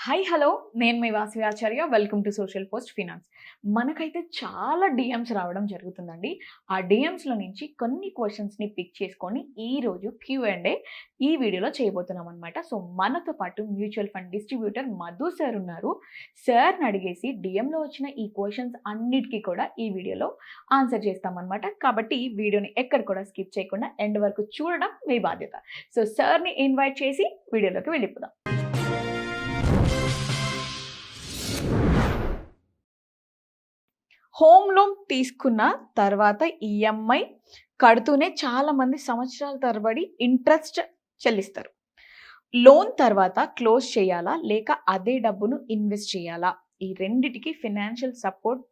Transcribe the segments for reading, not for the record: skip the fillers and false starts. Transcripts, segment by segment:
Hi hello నేను మీ Vasavi Acharya welcome to social post finance. మనకైతే చాలా డిఎమ్స్ రావడం జరుగుతుందండి. ఆ డిఎమ్స్లో నుంచి కొన్ని క్వశ్చన్స్ని పిక్ చేసుకొని ఈరోజు Q&A ఈ వీడియోలో చేయబోతున్నాం అనమాట. సో మనతో పాటు mutual fund distributor Madhu sir ఉన్నారు. సార్ని అడిగేసి డిఎంలో వచ్చిన ఈ క్వశ్చన్స్ అన్నిటికీ కూడా ఈ వీడియోలో ఆన్సర్ చేస్తామన్నమాట. కాబట్టి వీడియోని ఎక్కడ కూడా స్కిప్ చేయకుండా ఎండ్ వరకు చూడడం మీ బాధ్యత. సో సార్ని ఇన్వైట్ చేసి వీడియోలోకి వెళ్ళిపోదాం. హోమ్ లోన్ తీసుకున్న తర్వాత ఈఎంఐ కడుతూనే చాలామంది సంవత్సరాల తరబడి ఇంట్రెస్ట్ చెల్లిస్తారు. లోన్ తర్వాత క్లోజ్ చేయాలా లేక అదే డబ్బును ఇన్వెస్ట్ చేయాలా? ఈ రెండిటికి ఫినాన్షియల్ సపోర్ట్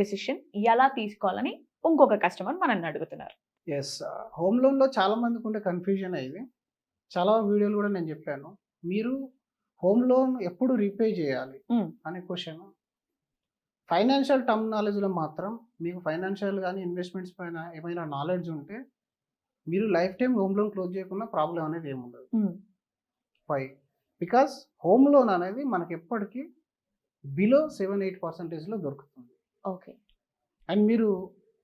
డెసిషన్ ఎలా తీసుకోవాలని ఇంకొక కస్టమర్ మనల్ని అడుగుతున్నారు. ఎస్. హోమ్ లోన్‌లో చాలా మందికుండే కన్‌ఫ్యూజనే ఇది. చాలా వీడియోలు గూడా నేను జెప్పాను. మీరు హోమ్ లోన్ ఎప్పుడు రీపే జేయాలి అనే క్వెషన్ ఫైనాన్షియల్ టర్మినాలజీలో మాత్రం మీకు ఫైనాన్షియల్ గానీ, ఇన్వెస్ట్‌మెంట్స్ పైన ఏమైనా నాలెడ్జ్ ఉంటే మీరు life time home loan close జేయకున్నా ప్రాబ్లమ్ అనేది ఏముండదు. వై? బికాస్ హోమ్ లోన్ అనేది మనకెప్పటికీ బిలో 7-8% దొరుకుతుంది. ఓకే. అండ్ మీరు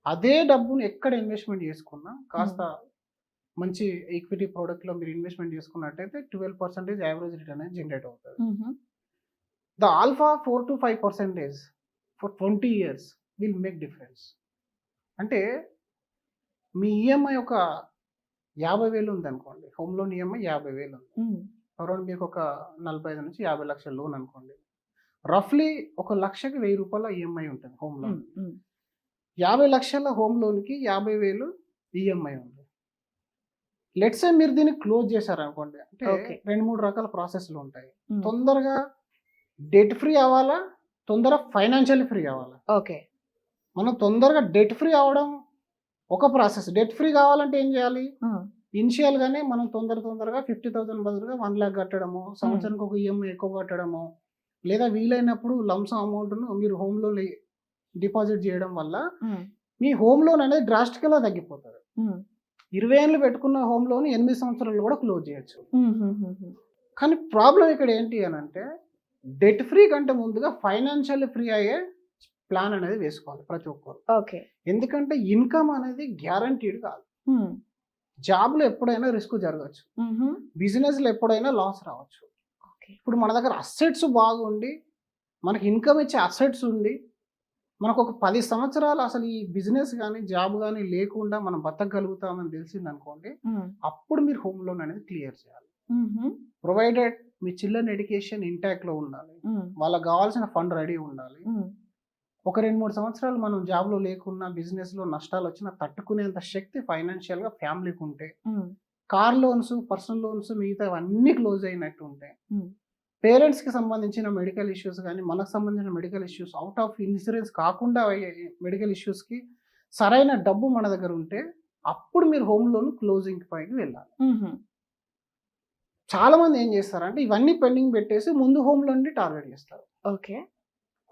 అదే డబ్బుని ఎక్కడ ఇన్వెస్ట్‌మెంట్ జేసుకున్నా కాస్త మంచి ఈక్విటీ ప్రొడక్ట్‌లో మీరు ఇన్వెస్ట్‌మెంట్ చేసుకున్నట్టయితే 12% యావరేజ్ రిటర్న్ అనేది జనరేట్ అవుతది. The alpha 4-5% for 20 years will make difference. అంటే మీ ఈఎంఐ ఒక 50,000 ఉందనుకోండి. హోమ్ లోన్ ఈఎంఐ 50,000 ఉంది. అరౌండ్ మీకు ఒక 45-50 లక్షల లోన్ అనుకోండి. రఫ్లీ ఒక లక్షకి ₹1000 ఈఎంఐ ఉంటుంది హోమ్ లోన్. 50 లక్షల హోమ్ లోన్‌కి 50,000 ఈఎంఐ ఉంది. లెట్స్ సే మీరు దీన్ని క్లోజ్ చేశారనుకోండి. అంటే 2-3 రకాల ప్రాసెస్‌లు ఉంటాయి. తొందరగా డెట్ ఫ్రీ అవ్వాలా? తొందరగా ఫైనాన్షియల్లీ ఫ్రీ అవ్వాలా? ఓకే. మనం తొందరగా డెట్ ఫ్రీ అవ్వడం ఒక ప్రాసెస్. డెట్ ఫ్రీ కావాలంటే ఏం చేయాలి? ఇనిషియల్‌గానే మనం తొందరగా 50,000 బదులుగా 1,00,000 కట్టడము, సంవత్సరానికి ఒక ఈఎంఐ ఎక్కువ కట్టడము, లేదా వీలైనప్పుడు లంప్ సమ్ అమౌంట్‌ను మీరు హోమ్ లోన్ డిపాజిట్ చేయడం వల్ల మీ హోమ్ లోన్ అనేది డ్రాస్టికల్‌గా తగ్గిపోతది. 20 ఏళ్ళు పెట్టుకున్న హోమ్ లోన్ 8 సంవత్సరాలు కూడా క్లోజ్ చేయొచ్చు. కానీ ప్రాబ్లం ఇక్కడ ఏంటి అనంటే డెట్ ఫ్రీ కంటే ముందుగా ఫైనాన్షియల్లీ ఫ్రీ అయ్యే ప్లాన్ అనేది వేసుకోవాలి ప్రతి ఒక్కరు. ఓకే. ఎందుకంటే ఇన్కమ్ అనేది గ్యారంటీడ్ కాదు. జాబ్‌లో ఎప్పుడైనా రిస్క్ జరగచ్చు. బిజినెస్‌లో ఎప్పుడైనా లాస్ రావచ్చు. ఇప్పుడు మన దగ్గర అసెట్స్ బాగుండి మనకి ఇన్కమ్ ఇచ్చే అసెట్స్ ఉండి మనకు ఒక 10 సంవత్సరాలు అసలు ఈ బిజినెస్ కానీ జాబ్ కానీ లేకుండా మనం బతకగలుగుతామని తెలిసిందనుకోండి, అప్పుడు మీరు హోమ్ లోన్ అనేది క్లియర్ చేయాలి. ప్రొవైడెడ్ మీ చిల్డ్రన్ ఎడ్యుకేషన్ ఇంటాక్ట్లో ఉండాలి. వాళ్ళకి కావాల్సిన ఫండ్ రెడీ ఉండాలి. ఒక 2-3 సంవత్సరాలు మనం జాబ్లో లేకున్నా బిజినెస్లో నష్టాలు వచ్చినా తట్టుకునేంత శక్తి ఫైనాన్షియల్గా ఫ్యామిలీకి ఉంటే, కార్ లోన్స్, పర్సనల్ లోన్స్ మిగతావన్నీ క్లోజ్ అయినట్టు ఉంటాయి. పేరెంట్స్‌కి సంబంధించిన మెడికల్ ఇష్యూస్ కానీ, మనకు సంబంధించిన medical issues out of insurance కాకుండా అయ్యే మెడికల్ ఇష్యూస్‌కి సరైన డబ్బు మన దగ్గర ఉంటే అప్పుడు మీరు హోమ్ లోన్ క్లోజింగ్ పైకి వెళ్ళాలి. చాలామంది ఏం చేస్తారంటే ఇవన్నీ పెండింగ్ పెట్టేసి ముందు హోమ్ లోన్‌ని టార్గెట్ చేస్తారు. ఓకే.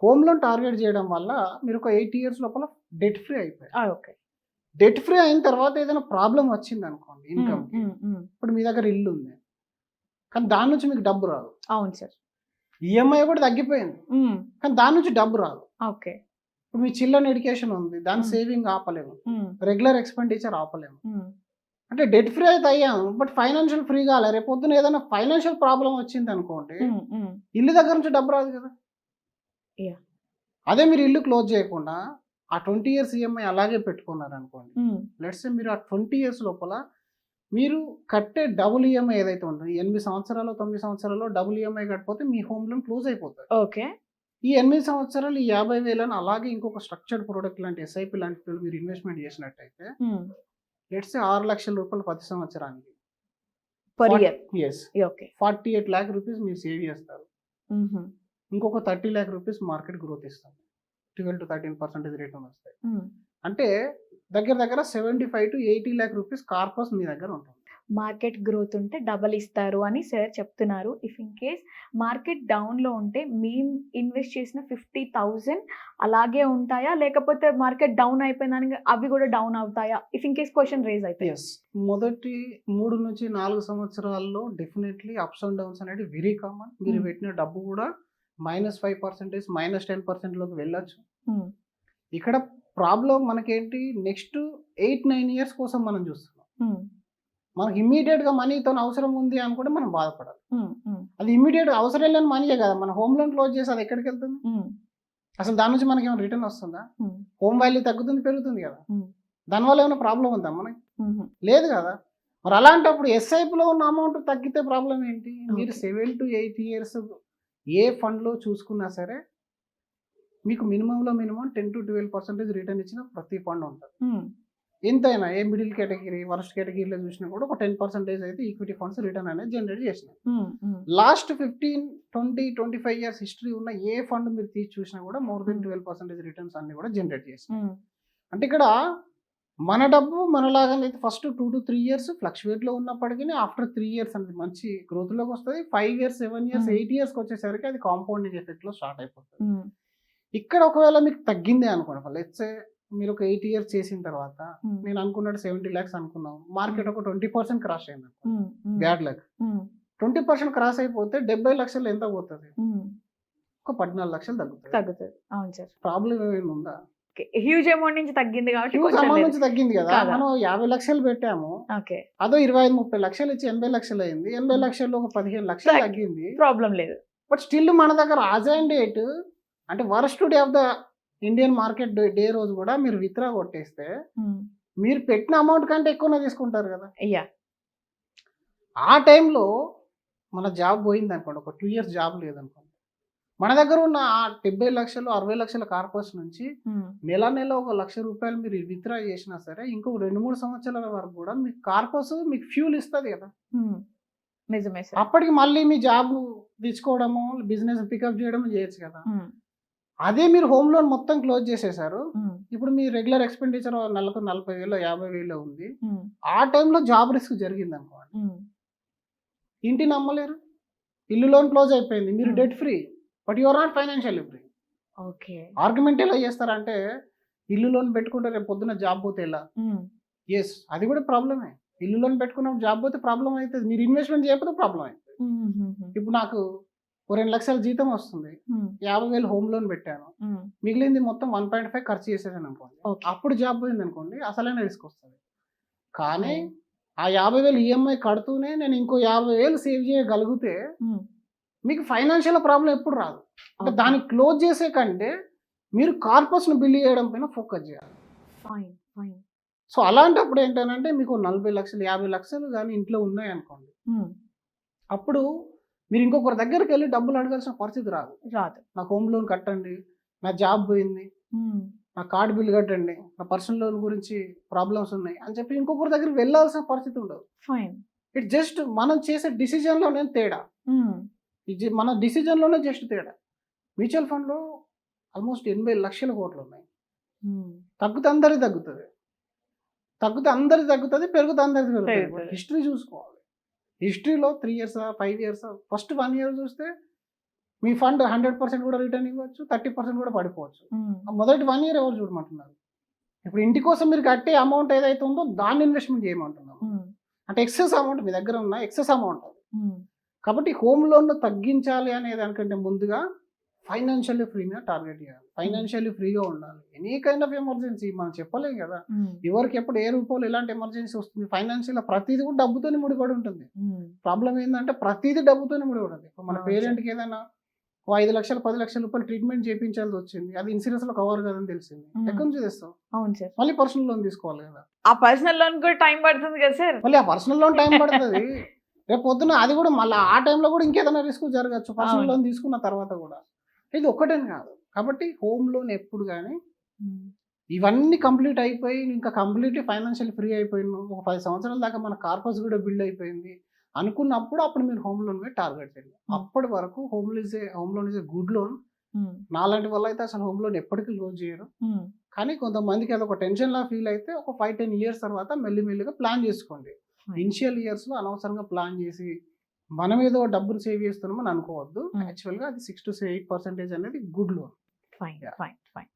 హోమ్ లోన్ టార్గెట్ చేయడం వల్ల మీరు ఒక 8 ఇయర్స్ లోపల డెట్ ఫ్రీ అయిపోయారు. ఓకే. డెట్ ఫ్రీ అయిన తర్వాత ఏదైనా ప్రాబ్లం వచ్చిందనుకోండి ఇన్కమ్‌కి, ఇప్పుడు మీ దగ్గర ఇల్లు ఉంది. కానీ దాని నుంచి మీకు డబ్బు రాదు. అవును సార్. ఈఎంఐ కూడా తగ్గిపోయింది. కానీ దాని నుంచి డబ్బు రాదు. ఓకే. ఇప్పుడు మీ చిల్డ్రన్ ఎడ్యుకేషన్ ఉంది. దాని సేవింగ్ ఆపలేము. రెగ్యులర్ ఎక్స్‌పెండిచర్ ఆపలేము. అంటే డెట్ ఫ్రీ అయితే అయ్యాము. బట్ ఫైనాన్షియల్ ఫ్రీ కాలే. రేపు పొద్దున ఏదైనా ఫైనాన్షియల్ ప్రాబ్లం వచ్చిందనుకోండి, ఇల్లు దగ్గర నుంచి డబ్బు రాదు కదా. అదే మీరు ఇల్లు క్లోజ్ చేయకుండా ఆ 20 ఇయర్స్ ఈఎంఐ అలాగే పెట్టుకున్నారనుకోండి. లెట్స్ సే మీరు ఆ 20 ఇయర్స్ లోపల మీరు కట్టే డబుల్ ఈఎంఐ ఏదైతే ఉంటుందో 8 సంవత్సరాలు 9 సంవత్సరాల్లో డబుల్ ఈఎంఐ కట్టకపోతే మీ హోమ్ లోన్ క్లోజ్ అయిపోతుంది. ఓకే. ఈ 8 సంవత్సరాలు ఈ 50,000 అలాగే ఇంకొక స్ట్రక్చర్డ్ ప్రొడక్ట్ లాంటి ఎస్ఐపి లాంటి మీరు ఇన్వెస్ట్మెంట్ చేసినట్టయితే లెట్స్ సే 6 లక్షల రూపాయలు ప్రతి సంవత్సరానికి per year. yes. Okay. 48 lakh rupees మీరు సేవ్ చేస్తారు. ఇంకొక 30 lakh రూపీస్ మార్కెట్ గ్రోత్ ఇస్తుంది. 12-13% రిటర్న్ వస్తాయి. అంటే దగ్గర 75-80 lakh రూపీస్ కార్పస్ మీ దగ్గర ఉంటుంది. మార్కెట్ గ్రోత్ ఉంటే డబల్ ఇస్తారు అని సార్ చెప్తున్నారు. ఇఫ్ ఇన్ కేస్ మార్కెట్ డౌన్‌లో ఉంటే మేము ఇన్వెస్ట్ చేసిన 50,000 అలాగే ఉంటాయా? లేకపోతే మార్కెట్ డౌన్ అయిపోయిందని అవి కూడా డౌన్ అవుతాయా? If in case question raise అయితే. యెస్. మొదటి 3-4 సంవత్సరాల్లో డెఫినెట్‌లీ అప్స్ అండ్ డౌన్స్ అనేవి వెరీ కామన్. మీరు హ్మ్. పెట్టిన డబ్బు కూడా -5% -10%లోకి వెళ్ళొచ్చు. హ్మ్. ఇక్కడ ప్రాబ్లమ్ మనకేంటి నెక్స్ట్ 8-9 ఇయర్స్ కోసం మనం చూస్తున్నాం. హ్మ్. మనకి ఇమ్మీడియేట్‌గా మనీతోని అవసరం ఉంది అనుకుంటే మనం బాధపడాలి. హ్మ్. హ్మ్. అది ఇమ్మీడియేట్‌గా అవసరం లేని మనీయే కదా! మన హోమ్ లోన్ క్లోజ్ చేసి అది ఎక్కడికెళ్తుంది? హ్మ్. అసలు దాని నుంచి మనకేమైనా రిటర్న్ వస్తుందా? హ్మ్. హోమ్ వాల్యూ తగ్గుతుంది, పెరుగుతుంది కదా! హ్మ్. దానివల్ల ఏమైనా ప్రాబ్లమ్ ఉందా మనకి? హుహు. లేదు కదా! మరి అలాంటప్పుడు ఎస్ఐపిలో ఉన్న అమౌంట్ తగ్గితే ప్రాబ్లమ్ ఏంటి? మీరు ఓకే. 7-8 ఇయర్స్ ఏ ఫండ్‌లో చూసుకున్నా సరే మీకు మినిమమ్‌లో మినిమమ్ 10-12% రిటర్న్ ఇచ్చిన ప్రతి ఫండ్ ఉంటది. హ్మ్. ఎంతైనా ఏ మిడిల్ కేటగిరీ, వరస్ట్ కేటగిరీలో చూసినా కూడా ఒక 10% అయితే ఈక్విటీ ఫండ్స్ రిటర్న్ అనేది జనరేట్ చేసినాయి. హ్మ్. హ్మ్. లాస్ట్ 15, 20, 25 ఇయర్స్ హిస్టరీ ఉన్న ఏ ఫండ్ మీరు తీసి చూసినా కూడా మోర్ దెన్ హ్మ్. 12% రిటర్న్స్ అన్ని కూడా జనరేట్ చేసినాయి. హ్మ్. అంటే ఇక్కడ మన డబ్బు మనలాగానే ఫస్ట్ 2-3 ఇయర్స్ ఫ్లక్చుయేట్‌లో ఉన్నప్పటికీ ఆఫ్టర్ 3 ఇయర్స్ అనేది మంచి గ్రోత్‌లోకి వస్తది. 5 ఇయర్స్, 7 ఇయర్స్, హ్మ్. 8 ఇయర్స్‌కి వచ్చేసరికి అది కాంపౌండింగ్ ఎఫెక్ట్‌లో స్టార్ట్ అయిపోతది. హ్మ్. ఇక్కడ ఒకవేళ మీకు తగ్గిందే అనుకోండి. లెట్స్ సే మీరు ఒక 8 ఇయర్స్ చేసిన తర్వాత హ్మ్. నేను అనుకున్నట్టు 70 లాక్స్ అనుకున్నాం. మార్కెట్ హ్మ్. ఒక 20% క్రాష్ అయిందనుకోండి. హ్మ్. హ్మ్. Bad luck. హ్మ్. 20% క్రాస్ అయిపోతే 70,00,000 ఎంత పోతది? హ్మ్. ఒక 14,00,000 తగ్గుతది. తగ్గుతది. అవును సార్. ప్రాబ్లమ్ ఏమైనా ఉందా? ఓకే. హ్యూజ్ అమౌంట్ నుంచి తగ్గింది కాబట్టి హ్యూజ్ కొంచెం అమౌంట్ లేదు. నుంచి తగ్గింది కదా! కాదా? మనం 50,00,000 పెట్టాము. ఓకే. అదో 25-30,00,000 ఇచ్చి 80,00,000 అయింది. హ్మ్. 80,00,000లో ఒక 15,00,000 తగ్గింది. ప్రాబ్లమ్ లేదు. బట్ స్టిల్ మన దగ్గర యాస్ ఆన్ డేట్ అంటే worst day of the Indian market day రోజు కూడా మీరు విత్‌డ్రా కొట్టేస్తే హ్మ్. మీరు పెట్టిన అమౌంట్ కంటే ఎక్కువనే తీసుకుంటారు కదా! యాహ్! ఆ టైంలో మన జాబ్ పోయిందనుకోండి. ఒక 2 ఇయర్స్ జాబ్ లేదనుకోండి. మన దగ్గర ఉన్న ఆ 70,00,000, 60,00,000 కార్పస్ నుంచి హ్మ్. నెల నెల ఒక ₹1,00,000 మీరు విత్‌డ్రా చేసినా సరే ఇంకొక 2-3 సంవత్సరాల వరకు కూడా మీకు కార్పస్ మీకు ఫ్యూల్ ఇస్తది కదా! హ్మ్. నిజమే సార్. అప్పటికి మళ్ళీ మీ జాబ్ తెచ్చుకోవడము, బిజినెస్ పికప్ చేయడం చేయొచ్చు కదా! హ్మ్. అదే మీరు హోమ్ లోన్ మొత్తం క్లోజ్ చేసేసారు. హ్మ్. ఇప్పుడు మీ రెగ్యులర్ ఎక్స్‌పెండిచర్ నెలకు 40,000 50,000 ఉంది. హ్మ్. ఆ టైంలో జాబ్ రిస్క్ జరిగిందనుకోండి. హ్మ్. ఇంటిని అమ్మలేరు. ఇల్లు లోన్ క్లోజ్ అయిపోయింది. మీరు హ్మ్. Debt free. But you are not financially free. Okay. Argument ఎలా చేస్తారంటే, ఇల్లు లోన్ పెట్టుకుంటే రేపు పొద్దున్న జాబ్ పోతే ఎలా? హ్మ్. యెస్. అది కూడా ప్రాబ్లమే. ఇల్లు లోన్ పెట్టుకున్నప్పుడు జాబ్ పోతే ప్రాబ్లమ్ అయితది. మీరు ఇన్వెస్ట్‌మెంట్ చేయకపోతే ప్రాబ్లమ్ అయితది. హుహుహు. ఇప్పుడు నాకు ఓ 2,00,000 జీతం వస్తుంది. హ్మ్. 50,000 హోమ్ లోన్ పెట్టాను. హ్మ్. మిగిలింది మొత్తం 1.5 ఖర్చు చేసేసాననుకోండి. ఓకే. అప్పుడు జాబ్ పోయిందనుకోండి అసలైన రిస్క్ వస్తది. కానీ ఫైన్. ఆ 50,000 ఈఎంఐ కడుతూనే నేను ఇంకో 50,000 సేవ్ చేయగలిగితే హ్మ్. మీకు ఫైనాన్షియల్ ప్రాబ్లమ్ ఎప్పుడు రాదు. అంటే ఓకే. దాన్ని క్లోజ్ చేసే కంటే మీరు కార్పస్‌ని బిల్డ్ చేయడం పైన ఫోకస్ చేయాలి. ఫైన్. ఫైన్. సో, అలాంటప్పుడు ఏంటనంటే మీకు 40,00,000, 50,00,000 గాని ఇంట్లో ఉన్నాయనుకోండి. హ్మ్. అప్పుడు మీరు ఇంకొకరి దగ్గరికెళ్లి డబ్బులు అడగాల్సిన పరిస్థితి రాదు. రాదు. నాకు హోమ్ లోన్ కట్టండి. నా జాబ్ పోయింది. హ్మ్. నా కార్డ్ బిల్ కట్టండి. నా పర్సనల్ లోన్ గురించి ప్రాబ్లమ్స్ ఉన్నాయి అని చెప్పి ఇంకొకరి దగ్గరికి వెళ్ళాల్సిన పరిస్థితి ఉండదు. ఫైన్. ఇట్ జస్ట్ మనం చేసే డిసిజన్‌లోనే తేడా. హ్మ్. మన డిసిజన్‌లోనే జస్ట్ తేడా. మ్యూచువల్ ఫండ్‌లో ఆల్‌మోస్ట్ 80,00,000 కోట్లున్నాయి. హ్మ్. తగ్గితే అందరికి తగ్గుతది. తగ్గితే అందరికి తగ్గుతది. పెరిగితే అందరికి పెరుగుతది. బట్ పెరుగుతది. హిస్టరీ చూసుకోవాలి. హిస్టరీలో 3 ఇయర్సా, 5 ఇయర్సా ఫస్ట్ 1 ఇయర్ చూస్తే మీ ఫండ్ 100% కూడా రిటర్న్ ఇవ్వచ్చు. 30% కూడా పడిపోవచ్చు. హ్మ్. ఆ మొదటి 1 ఇయర్ ఎవరు చూడమంటున్నారు? ఇప్పుడు ఇంటి కోసం మీరు కట్టే అమౌంట్ ఏదైతే ఉందో దాన్ని ఇన్వెస్ట్‌మెంట్ చేయమంటున్నాము. హ్మ్. అంటే ఎక్సెస్ అమౌంట్ మీ దగ్గర ఉన్న ఎక్సెస్ అమౌంట్ అది. హ్మ్. కాబట్టి హోమ్ లోన్‌ను తగ్గించాలి అనే దానికంటే ముందుగా ఫైనాన్షియల్లీ ఫ్రీగా టార్గెట్ చేయాలి. హ్మ్. ఫైనాన్షియల్లీ ఫ్రీగా ఉండాలి. ఎనీ కైండ్ ఆఫ్ ఎమర్జెన్సీ మనం చెప్పలేం కదా! హ్మ్. ఎవరికి ఎప్పుడు ఏ రూపంలో ఎలాంటి ఎమర్జెన్సీ వస్తుంది. ఫైనాన్షియల్‌గా ప్రతీది కూడా డబ్బుతోనే ముడిపడి ఉంటుంది. హ్మ్. ప్రాబ్లమ్ ఏందంటే ప్రతీది డబ్బుతోనే ముడిపడి ఉంది. ఇప్పుడు మన అవును సార్. పేరెంట్‌కి ఏదైనా ఓ 5,00,000, 10,00,000 రూపాయలు ట్రీట్మెంట్ చేపించాల్సొచ్చింది. అది ఇన్స్యూరెన్స్‌లో కవర్ కాదని తెలిసింది. హ్మ్. ఎక్కడి నుంచి తెస్తావు? అవును సార్. మళ్ళీ పర్సనల్ లోన్ తీసుకోవాలి కదా! ఆ పర్సనల్ లోన్ కూడా టైం పడుతుంది కదా సార్. మళ్ళీ ఆ పర్సనల్ లోన్ టైం పడతది. రేపు పొద్దున అది కూడా మళ్ళా ఆ టైంలో కూడా ఇంకేదైనా రిస్క్ జరగొచ్చు. పర్సనల్ అవును. లోన్ తీసుకున్న తర్వాత కూడా. ఇది ఒక్కటని కాదు. కాబట్టి హోమ్ లోన్ ఎప్పుడు గాని హ్మ్. ఇవన్నీ కంప్లీట్ అయిపోయి ఇంకా కంప్లీట్‌లీ ఫైనాన్షియల్ ఫ్రీ అయిపోయినాం. ఒక 10 సంవత్సరాల దాకా మన కార్పస్ కూడా బిల్డ్ అయిపోయింది. అనుకున్నప్పుడు అప్పుడు మీరు హోమ్ లోన్ మీద టార్గెట్ చేయండి. హ్మ్. అప్పటి వరకు home loan is a good loan. హ్మ్. నాలాంటి వాళ్ళైతే అసలు హోమ్ లోన్ ఎప్పటికి క్లోజ్ చేయరు. హ్మ్. కానీ కొంతమందికి అదొక టెన్షన్‌లా ఫీల్ అయితే ఒక 5, 10 ఇయర్స్ తర్వాత మెల్లి మెల్లిగా ప్లాన్ చేసుకోండి. ఇనిషియల్ ఇయర్స్లో అనవసరంగా ప్లాన్ చేసి మనం ఏదో డబ్బులు సేవ్ చేస్తున్నామని అనుకోవద్దు. యాక్చువల్గా అది 6 to 8% అనేది good loan. Fine Yeah. Fine fine